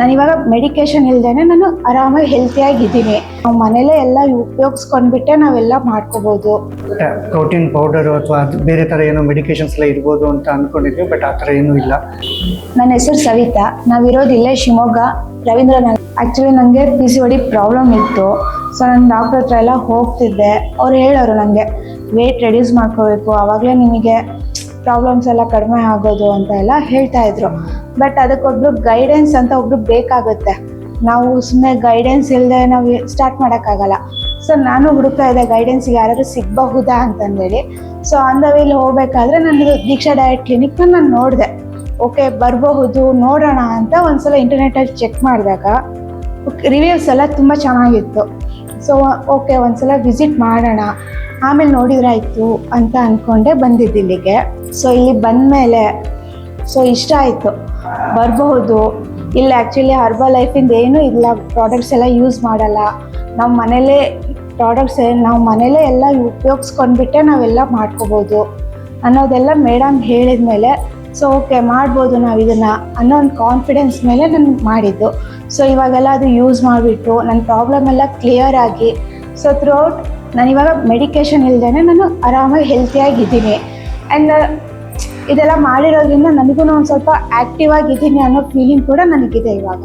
ನಾನಿವಾಗ ಮೆಡಿಕೇಶನ್ ಇಲ್ದೇನೆ ನಾನು ಆರಾಮಾಗಿ ಹೆಲ್ತಿಯಾಗಿದ್ದೀನಿ. ನಾವು ಮನೇಲೇ ಎಲ್ಲ ಉಪಯೋಗಿಸ್ಕೊಂಡ್ಬಿಟ್ಟೆ ನಾವೆಲ್ಲ ಮಾಡ್ಕೋಬೋದು. ಪ್ರೋಟೀನ್ ಪೌಡರು ಅಥವಾ ಬೇರೆ ಥರ ಏನೋ ಮೆಡಿಕೇಶನ್ಸ್ ಎಲ್ಲ ಇರ್ಬೋದು ಅಂತ ಅಂದ್ಕೊಂಡಿದ್ವಿ, ಬಟ್ ಆ ಥರ ಏನೂ ಇಲ್ಲ. ನನ್ನ ಹೆಸರು ಸವಿತಾ, ನಾವಿರೋದಿಲ್ಲೇ ಶಿವಮೊಗ್ಗ ರವೀಂದ್ರನಗರ. ಆ್ಯಕ್ಚುಲಿ ನನಗೆ PCOD ಪ್ರಾಬ್ಲಮ್ ಇತ್ತು. ಸೊ ನಾನು ಡಾಕ್ಟ್ರ್ ಹತ್ರ ಎಲ್ಲ ಹೋಗ್ತಿದ್ದೆ. ಅವ್ರು ಹೇಳೋರು ನನಗೆ ವೆಯ್ಟ್ ರೆಡ್ಯೂಸ್ ಮಾಡ್ಕೋಬೇಕು, ಆವಾಗಲೇ ನಿಮಗೆ ಪ್ರಾಬ್ಲಮ್ಸ್ ಎಲ್ಲ ಕಡಿಮೆ ಆಗೋದು ಅಂತ ಎಲ್ಲ ಹೇಳ್ತಾ ಇದ್ರು. ಬಟ್ ಅದಕ್ಕೊಬ್ರು ಗೈಡೆನ್ಸ್ ಅಂತ ಒಬ್ರು ಬೇಕಾಗುತ್ತೆ. ನಾವು ಸುಮ್ಮನೆ ಗೈಡೆನ್ಸ್ ಇಲ್ಲದೆ ನಾವು ಸ್ಟಾರ್ಟ್ ಮಾಡೋಕ್ಕಾಗಲ್ಲ. ಸೊ ನಾನು ಹುಡುಕ್ತಾ ಇದ್ದೆ ಗೈಡೆನ್ಸಿಗೆ ಯಾರಾದರೂ ಸಿಗಬಹುದಾ ಅಂತಂದೇಳಿ. ಸೊ ಆನ್ ದ ವೇಲಿ ಹೋಗ್ಬೇಕಾದ್ರೆ ನನ್ನದು ದೀಕ್ಷಾ ಡಯಟ್ ಕ್ಲಿನಿಕ್ನ ನಾನು ನೋಡಿದೆ. ಓಕೆ ಬರಬಹುದು ನೋಡೋಣ ಅಂತ ಒಂದ್ಸಲ ಇಂಟರ್ನೆಟಲ್ಲಿ ಚೆಕ್ ಮಾಡಿದಾಗ ರಿವ್ಯೂಸ್ ಎಲ್ಲ ತುಂಬ ಚೆನ್ನಾಗಿತ್ತು. ಸೊ ಓಕೆ ಒಂದ್ಸಲ ವಿಸಿಟ್ ಮಾಡೋಣ, ಆಮೇಲೆ ನೋಡಿದ್ರಾಯ್ತು ಅಂತ ಅಂದ್ಕೊಂಡೆ ಬಂದಿದ್ದು ಇಲ್ಲಿಗೆ. ಸೊ ಇಲ್ಲಿ ಬಂದಮೇಲೆ ಇಷ್ಟ ಆಯಿತು, ಬರಬಹುದು. ಇಲ್ಲಿ ಆ್ಯಕ್ಚುಲಿ ಹರ್ಬಲ್ ಲೈಫಿಂದ ಏನೂ ಇಲ್ಲ, ಪ್ರಾಡಕ್ಟ್ಸ್ ಎಲ್ಲ ಯೂಸ್ ಮಾಡಲ್ಲ. ನಾವು ಮನೇಲೇ ನಾವು ಮನೇಲೇ ಎಲ್ಲ ಉಪಯೋಗಿಸ್ಕೊಂಡ್ಬಿಟ್ಟೆ ನಾವೆಲ್ಲ ಮಾಡ್ಕೋಬೋದು ಅನ್ನೋದೆಲ್ಲ ಮೇಡಮ್ ಹೇಳಿದ ಮೇಲೆ ಸೊ ಓಕೆ ಮಾಡ್ಬೋದು ನಾವು ಇದನ್ನು ಅನ್ನೋ ಒಂದು ಕಾನ್ಫಿಡೆನ್ಸ್ ಮೇಲೆ ನಾನು ಮಾಡಿದ್ದು. ಸೊ ಇವಾಗೆಲ್ಲ ಅದು ಯೂಸ್ ಮಾಡಿಬಿಟ್ಟು ನನ್ನ ಪ್ರಾಬ್ಲಮ್ ಎಲ್ಲ ಕ್ಲಿಯರ್ ಆಗಿ ಸೊ ಥ್ರೂಔಟ್ ನಾನಿವಾಗ ಮೆಡಿಕೇಶನ್ ಇಲ್ದೇನೆ ನಾನು ಆರಾಮಾಗಿ ಹೆಲ್ತಿಯಾಗಿದ್ದೀನಿ. ಆ್ಯಂಡ್ ಇದೆಲ್ಲ ಮಾಡಿರೋದ್ರಿಂದ ನನಗೂ ಒಂದು ಸ್ವಲ್ಪ ಆ್ಯಕ್ಟಿವ್ ಆಗಿದ್ದೀನಿ ಅನ್ನೋ ಫೀಲಿಂಗ್ ಕೂಡ ನನಗಿದೆ ಇವಾಗ.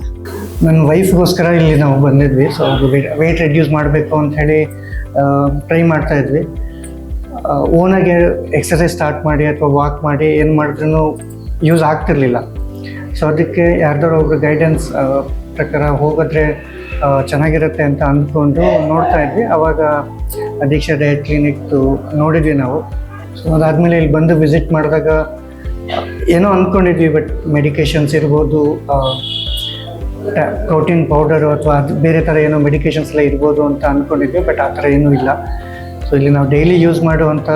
ನನ್ನ ವೈಫ್ಗೋಸ್ಕರ ಇಲ್ಲಿ ನಾವು ಬಂದಿದ್ವಿ. ಸೊ ಅದು ವೆಯ್ಟ್ ರೆಡ್ಯೂಸ್ ಮಾಡಬೇಕು ಅಂತ ಹೇಳಿ ಟ್ರೈ ಮಾಡ್ತಾ ಇದ್ವಿ. ಓನಾಗೆ ಎಕ್ಸಸೈಸ್ ಸ್ಟಾರ್ಟ್ ಮಾಡಿ ಅಥವಾ ವಾಕ್ ಮಾಡಿ ಏನು ಮಾಡಿದ್ರೂ ಯೂಸ್ ಆಗ್ತಿರ್ಲಿಲ್ಲ. ಸೊ ಅದಕ್ಕೆ ಯಾರ್ದಾರು ಒಬ್ರು ಗೈಡೆನ್ಸ್ ಪ್ರಕಾರ ಹೋಗಿದ್ರೆ ಚೆನ್ನಾಗಿರುತ್ತೆ ಅಂತ ಅಂದ್ಕೊಂಡು ನೋಡ್ತಾ ಇದ್ವಿ. ಆವಾಗ ದೀಕ್ಷಾ ಡಯಟ್ ಕ್ಲಿನಿಕ್ದು ನೋಡಿದ್ವಿ ನಾವು. ಸೊ ಅದಾದಮೇಲೆ ಇಲ್ಲಿ ಬಂದು ವಿಸಿಟ್ ಮಾಡಿದಾಗ ಏನೋ ಅಂದ್ಕೊಂಡಿದ್ವಿ, ಬಟ್ ಮೆಡಿಕೇಶನ್ಸ್ ಇರ್ಬೋದು, ಪ್ರೋಟೀನ್ ಪೌಡರು ಅಥವಾ ಬೇರೆ ಥರ ಏನೋ ಮೆಡಿಕೇಶನ್ಸ್ ಎಲ್ಲ ಇರ್ಬೋದು ಅಂತ ಅಂದ್ಕೊಂಡಿದ್ವಿ, ಬಟ್ ಆ ಥರ ಏನೂ ಇಲ್ಲ. ಸೊ ಇಲ್ಲಿ ನಾವು ಡೈಲಿ ಯೂಸ್ ಮಾಡುವಂಥ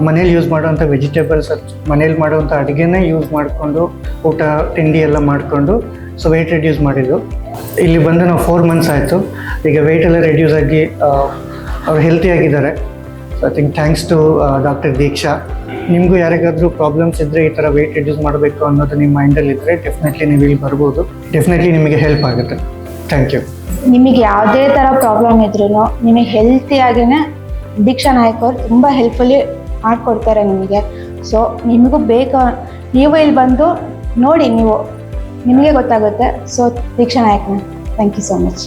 ಮನೇಲಿ ಯೂಸ್ ಮಾಡುವಂಥ ವೆಜಿಟೇಬಲ್ಸ್, ಮನೇಲಿ ಮಾಡುವಂಥ ಅಡುಗೆನೇ ಯೂಸ್ ಮಾಡಿಕೊಂಡು ಊಟ ತಿಂಡಿ ಎಲ್ಲ ಮಾಡಿಕೊಂಡು ಸೊ ವೆಯ್ಟ್ ರೆಡ್ಯೂಸ್ ಮಾಡಿದ್ದು. ಇಲ್ಲಿ ಬಂದು ನಾವು 4 months ಆಯಿತು. ಈಗ ವೆಯ್ಟ್ ಎಲ್ಲ ರೆಡ್ಯೂಸ್ ಆಗಿ ಅವ್ರು ಹೆಲ್ತಿಯಾಗಿದ್ದಾರೆ. So I think thanks to doctor Deeksha. ನಿಮಗೂ ಯಾರಿಗಾದರೂ ಪ್ರಾಬ್ಲಮ್ಸ್ ಇದ್ದರೆ ಈ ಥರ ವೆಯ್ಟ್ ರೆಡ್ಯೂಸ್ ಮಾಡಬೇಕು ಅನ್ನೋದು ನಿಮ್ಮ ಮೈಂಡಲ್ಲಿದ್ದರೆ ಡೆಫಿನೆಟ್ಲಿ ನೀವು ಇಲ್ಲಿ ಬರ್ಬೋದು. ಡೆಫಿನೆಟ್ಲಿ ನಿಮಗೆ ಹೆಲ್ಪ್ ಆಗುತ್ತೆ. Thank you. ನಿಮಗೆ ಯಾವುದೇ ಥರ ಪ್ರಾಬ್ಲಮ್ ಇದ್ರೂ ನಿಮಗೆ ಹೆಲ್ತಿಯಾಗಿಯೇ ದೀಕ್ಷಾ ನಾಯಕ್ ಅವರು ತುಂಬ ಹೆಲ್ಪ್ಫುಲ್ಲಿ ಮಾಡಿಕೊಡ್ತಾರೆ ನಿಮಗೆ. ಸೊ ನಿಮಗೂ ನೀವು ಇಲ್ಲಿ ಬಂದು ನೋಡಿ, ನಿಮಗೆ ಗೊತ್ತಾಗುತ್ತೆ. ಸೊ ದೀಕ್ಷಾ ನಾಯಕ್ನ ಥ್ಯಾಂಕ್ ಯು ಸೋ ಮಚ್.